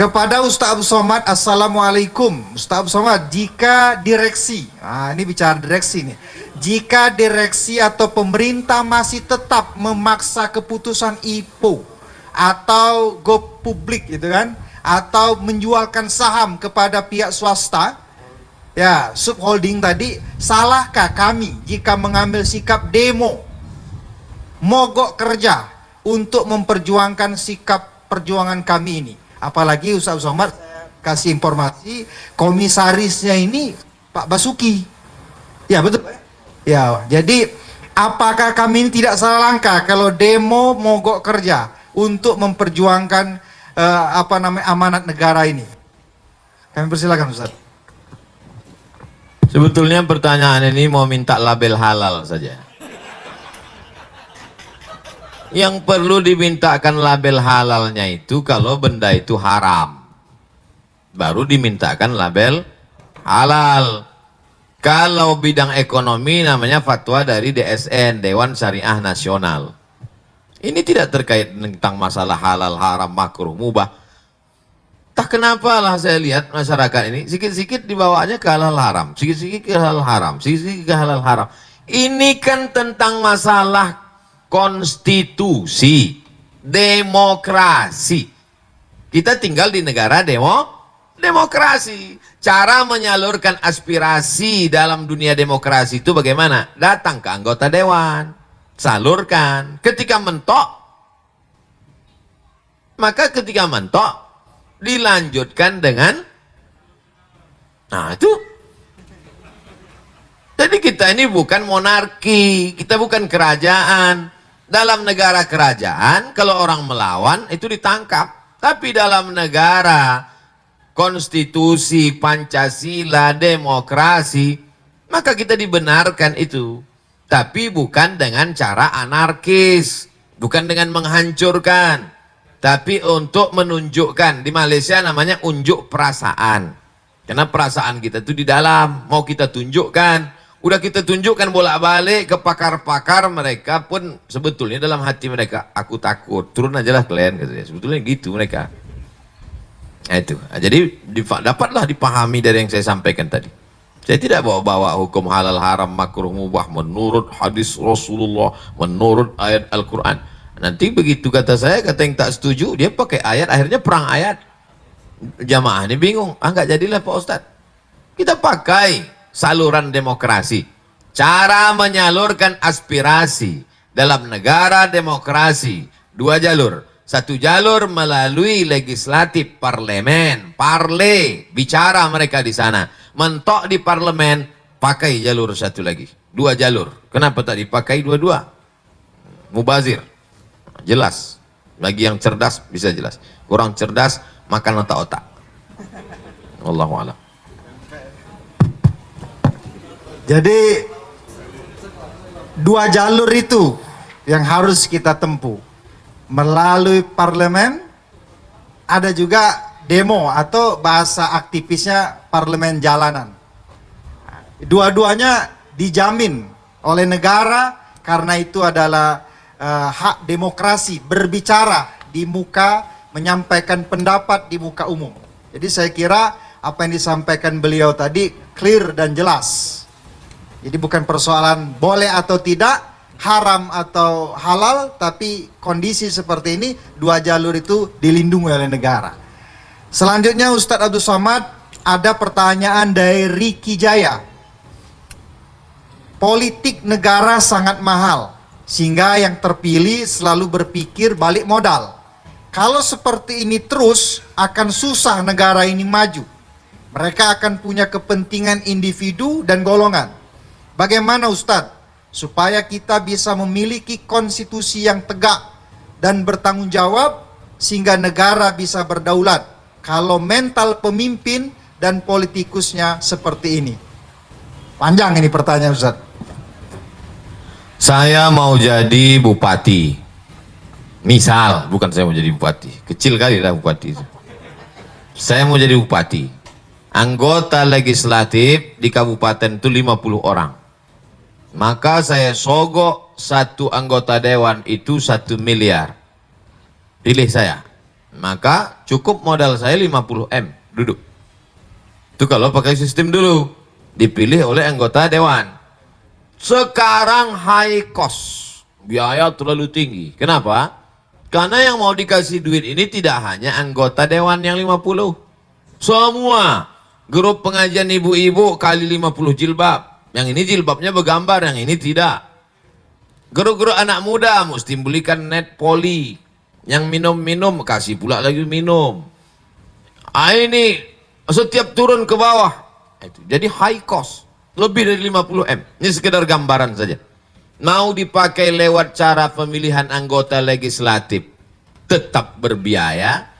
Kepada Ustaz Abu Somad, Assalamualaikum. Ustaz Abu Somad, jika direksi, ini bicara direksi nih, jika direksi atau pemerintah masih tetap memaksa keputusan IPO atau go publik gitu kan, atau menjualkan saham kepada pihak swasta, ya subholding tadi, salahkah kami jika mengambil sikap demo, mogok kerja untuk memperjuangkan sikap perjuangan kami ini? Apalagi Ustaz Somad, saya kasih informasi, komisarisnya ini Pak Basuki. Ya betul. Ya, jadi apakah kami ini tidak salah langkah kalau demo mogok kerja untuk memperjuangkan amanat negara ini? Kami persilakan Ustaz. Sebetulnya pertanyaan ini mau minta label halal saja. Yang perlu dimintakan label halalnya itu kalau benda itu haram, baru dimintakan label halal. Kalau bidang ekonomi namanya fatwa dari DSN, Dewan Syariah Nasional. Ini tidak terkait tentang masalah halal, haram, makruh, mubah. Tak kenapa lah saya lihat masyarakat ini sikit-sikit dibawanya ke halal haram, sikit-sikit ke halal haram, sikit-sikit ke halal haram. Ini kan tentang masalah konstitusi, demokrasi. Kita tinggal di negara demokrasi. Cara menyalurkan aspirasi dalam dunia demokrasi itu bagaimana? Datang ke anggota dewan, salurkan. Ketika mentok, maka ketika mentok dilanjutkan dengan, nah itu. Jadi kita ini bukan monarki, kita bukan kerajaan. Dalam negara kerajaan, kalau orang melawan itu ditangkap. Tapi dalam negara konstitusi, Pancasila, demokrasi, maka kita dibenarkan itu. Tapi bukan dengan cara anarkis, bukan dengan menghancurkan, tapi untuk menunjukkan. Di Malaysia namanya unjuk perasaan. Karena perasaan kita itu di dalam, mau kita tunjukkan. Udah kita tunjukkan bolak-balik ke pakar-pakar, mereka pun sebetulnya dalam hati mereka, aku takut, turun aja lah kalian, katanya. Sebetulnya gitu mereka. Nah, itu. Nah, jadi dapatlah dipahami dari yang saya sampaikan tadi. Saya tidak bawa-bawa hukum halal, haram, makruh, mubah menurut hadis Rasulullah, menurut ayat Al-Quran. Nanti begitu kata saya, kata yang tak setuju, dia pakai ayat, akhirnya perang ayat. Jamaah ini bingung, nggak jadilah Pak Ustadz. Kita pakai saluran demokrasi, cara menyalurkan aspirasi dalam negara demokrasi. Dua jalur, satu jalur melalui legislatif parlemen, parle, bicara mereka di sana, mentok di parlemen, pakai jalur satu lagi. Dua jalur, kenapa tak dipakai dua-dua? Mubazir, jelas. Bagi yang cerdas bisa jelas, kurang cerdas makan otak-otak. Wallahu a'lam. Jadi dua jalur itu yang harus kita tempuh. Melalui parlemen, ada juga demo atau bahasa aktivisnya parlemen jalanan. Dua-duanya dijamin oleh negara karena itu adalah hak demokrasi, berbicara di muka, menyampaikan pendapat di muka umum. Jadi saya kira apa yang disampaikan beliau tadi clear dan jelas. Jadi bukan persoalan boleh atau tidak, haram atau halal, tapi kondisi seperti ini, dua jalur itu dilindungi oleh negara. Selanjutnya Ustadz Abdul Somad, ada pertanyaan dari Riki Jaya. Politik negara sangat mahal, sehingga yang terpilih selalu berpikir balik modal. Kalau seperti ini terus, akan susah negara ini maju. Mereka akan punya kepentingan individu dan golongan. Bagaimana Ustadz, supaya kita bisa memiliki konstitusi yang tegak dan bertanggung jawab, sehingga negara bisa berdaulat, kalau mental pemimpin dan politikusnya seperti ini? Panjang ini pertanyaan Ustadz. Saya mau jadi bupati. Misal, bukan saya mau jadi bupati. Kecil kali lah bupati itu. Saya mau jadi bupati. Anggota legislatif di kabupaten itu 50 orang. Maka saya sogok satu anggota dewan itu 1 miliar. Pilih saya. Maka cukup modal saya 50M duduk. Itu kalau pakai sistem dulu, dipilih oleh anggota dewan. Sekarang high cost, biaya terlalu tinggi. Kenapa? Karena yang mau dikasih duit ini tidak hanya anggota dewan yang 50. Semua grup pengajian ibu-ibu kali 50 jilbab. Yang ini jilbabnya bergambar, yang ini tidak. Grup-grup anak muda mesti belikan net poli. Yang minum-minum kasih pula lagi minum. Ini setiap turun ke bawah. Itu. Jadi high cost. Lebih dari 50M. Ini sekedar gambaran saja. Mau dipakai lewat cara pemilihan anggota legislatif. Tetap berbiaya.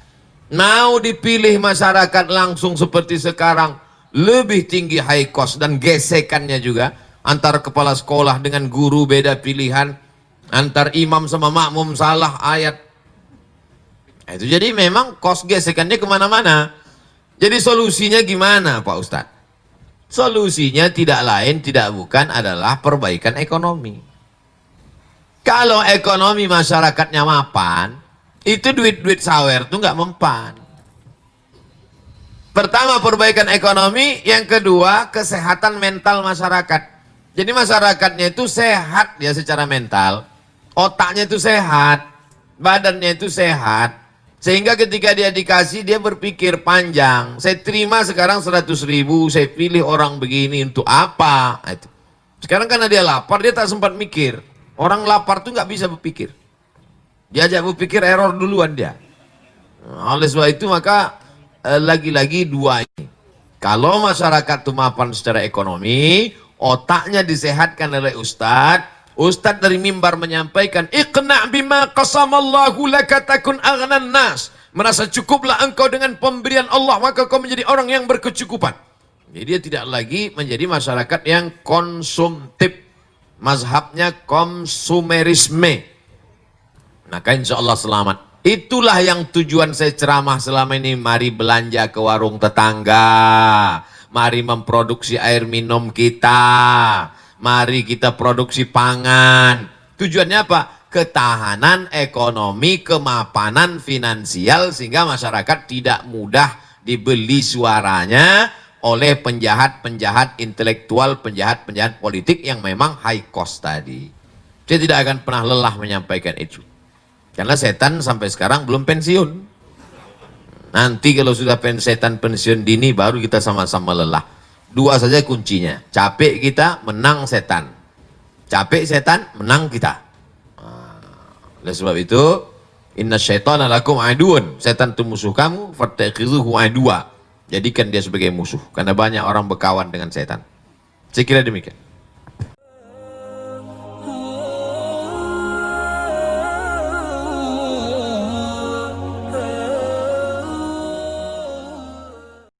Mau dipilih masyarakat langsung seperti sekarang. Lebih tinggi high cost dan gesekannya juga. Antar kepala sekolah dengan guru beda pilihan. Antar imam sama makmum salah ayat. Itu jadi memang cost gesekannya kemana-mana. Jadi solusinya gimana Pak Ustadz? Solusinya tidak lain tidak bukan adalah perbaikan ekonomi. Kalau ekonomi masyarakatnya mapan, itu duit-duit sawer itu nggak mempan. Pertama perbaikan ekonomi, yang kedua kesehatan mental masyarakat. Jadi masyarakatnya itu sehat ya secara mental, otaknya itu sehat, badannya itu sehat, sehingga ketika dia dikasih dia berpikir panjang. Saya terima sekarang 100.000, saya pilih orang begini untuk apa? Itu. Sekarang karena dia lapar dia tak sempat mikir. Orang lapar tuh nggak bisa berpikir. Diajak berpikir error duluan dia. Nah, oleh sebab itu maka lagi-lagi dua ini. Kalau masyarakat itu mapan secara ekonomi, otaknya disehatkan oleh Ustadz. Ustadz dari mimbar menyampaikan, iqna' bima qasamallahu laka takun aghnan nas. Merasa cukuplah engkau dengan pemberian Allah, maka kau menjadi orang yang berkecukupan. Jadi dia tidak lagi menjadi masyarakat yang konsumtif. Mazhabnya konsumerisme. Maka insya Allah selamat. Itulah yang tujuan saya ceramah selama ini. Mari belanja ke warung tetangga. Mari memproduksi air minum kita. Mari kita produksi pangan. Tujuannya apa? Ketahanan ekonomi, kemapanan finansial, sehingga masyarakat tidak mudah dibeli suaranya oleh penjahat-penjahat intelektual, penjahat-penjahat politik yang memang high cost tadi. Saya tidak akan pernah lelah menyampaikan itu. Karena setan sampai sekarang belum pensiun. Nanti kalau sudah setan pensiun dini baru kita sama-sama lelah. Dua saja kuncinya. Capek kita, menang setan. Capek setan, menang kita. Oleh sebab itu, inna syaitana lakum aduun. Setan itu musuh kamu, fattakhidhuhu adua. Jadikan dia sebagai musuh. Karena banyak orang berkawan dengan setan. Saya kira demikian.